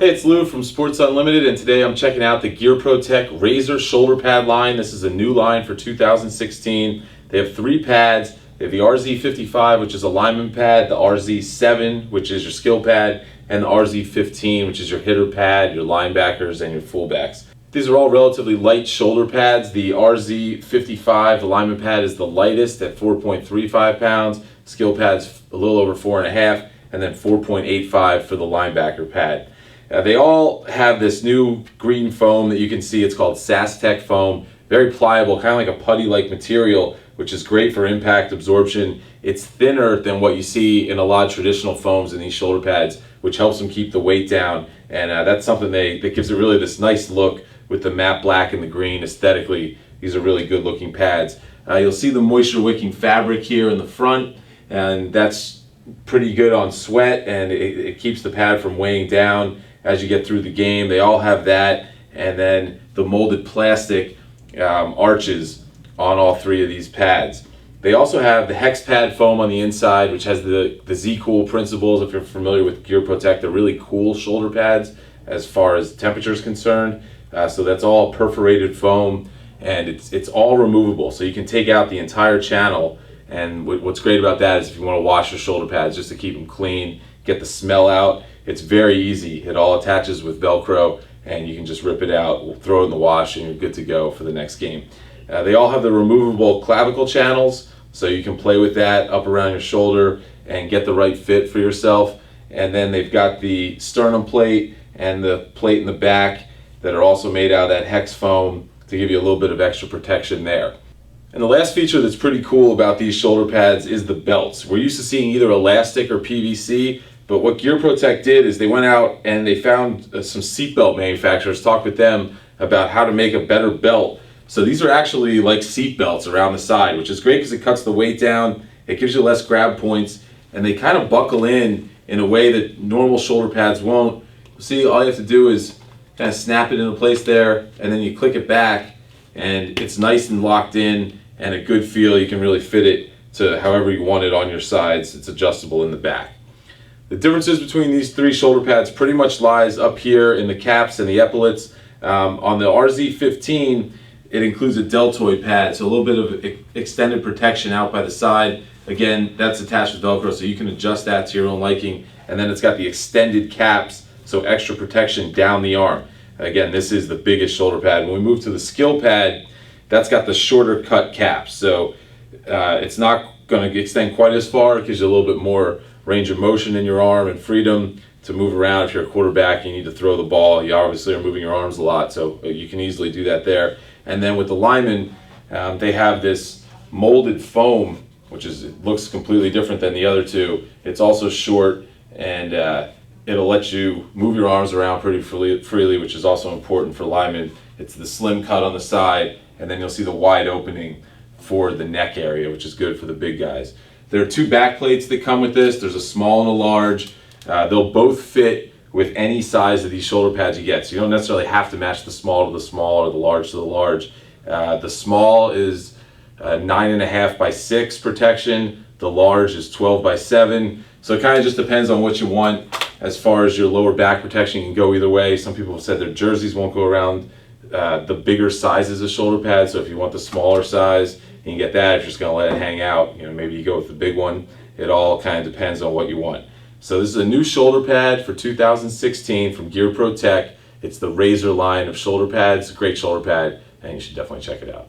Hey, it's Lou from Sports Unlimited, and today I'm checking out the Gear Pro-Tec Razor shoulder pad line. This is a new line for 2016. They have 3 pads. They have the RZ55, which is a lineman pad, the RZ7, which is your skill pad, and the RZ15, which is your hitter pad, your linebackers, and your fullbacks. These are all relatively light shoulder pads. The RZ55, the lineman pad, is the lightest at 4.35 pounds. Skill pad's a little over 4.5, and then 4.85 for the linebacker pad. They all have this new green foam that you can see. It's called SaskTech foam. Very pliable, kind of like a putty-like material, which is great for impact absorption. It's thinner than what you see in a lot of traditional foams in these shoulder pads, which helps them keep the weight down. And that's something that gives it really this nice look with the matte black and the green. Aesthetically, these are really good-looking pads. You'll see the moisture-wicking fabric here in the front, and that's pretty good on sweat, and it keeps the pad from weighing down as you get through the game. They all have that, and then the molded plastic arches on all 3 of these pads. They also have the hex pad foam on the inside, which has the Z-Cool principles. If you're familiar with Gear Pro-Tec, they're really cool shoulder pads as far as temperature is concerned. So that's all perforated foam, and it's all removable, so you can take out the entire channel. And what's great about that is if you want to wash your shoulder pads just to keep them clean, get the smell out, it's very easy. It all attaches with Velcro, and you can just rip it out, throw it in the wash, and you're good to go for the next game. They all have the removable clavicle channels, so you can play with that up around your shoulder and get the right fit for yourself. And then they've got the sternum plate and the plate in the back that are also made out of that hex foam to give you a little bit of extra protection there. And the last feature that's pretty cool about these shoulder pads is the belts. We're used to seeing either elastic or PVC, but what Gear Pro-Tec did is they went out and they found some seatbelt manufacturers, talked with them about how to make a better belt. So these are actually like seat belts around the side, which is great because it cuts the weight down, it gives you less grab points, and they kind of buckle in a way that normal shoulder pads won't. See, all you have to do is kind of snap it into place there, and then you click it back, and it's nice and locked in and a good feel. You can really fit it to however you want it on your sides. It's adjustable in the back. The differences between these 3 shoulder pads pretty much lies up here in the caps and the epaulets. On the RZ15, it includes a deltoid pad, so a little bit of extended protection out by the side. Again, that's attached with Velcro, so you can adjust that to your own liking. And then it's got the extended caps, so extra protection down the arm. Again, this is the biggest shoulder pad. When we move to the skill pad, that's got the shorter cut caps, so it's not going to extend quite as far. It gives you a little bit more range of motion in your arm and freedom to move around. If you're a quarterback, you need to throw the ball, you obviously are moving your arms a lot, so you can easily do that there. And then with the linemen, they have this molded foam, which looks completely different than the other 2. It's also short, and it'll let you move your arms around pretty freely, which is also important for linemen. It's the slim cut on the side, and then you'll see the wide opening for the neck area, which is good for the big guys. There are 2 back plates that come with this. There's a small and a large. They'll both fit with any size of these shoulder pads you get, so you don't necessarily have to match the small to the small or the large to the large. The small is 9.5 by 6 protection. The large is 12 by 7. So it kind of just depends on what you want as far as your lower back protection. You can go either way. Some people have said their jerseys won't go around the bigger sizes of shoulder pads, so if you want the smaller size, you can get that. If you're just going to let it hang out, maybe you go with the big one. It all kind of depends on what you want. So this is a new shoulder pad for 2016 from Gear Pro-Tec. It's the Razor line of shoulder pads. Great shoulder pad, and you should definitely check it out.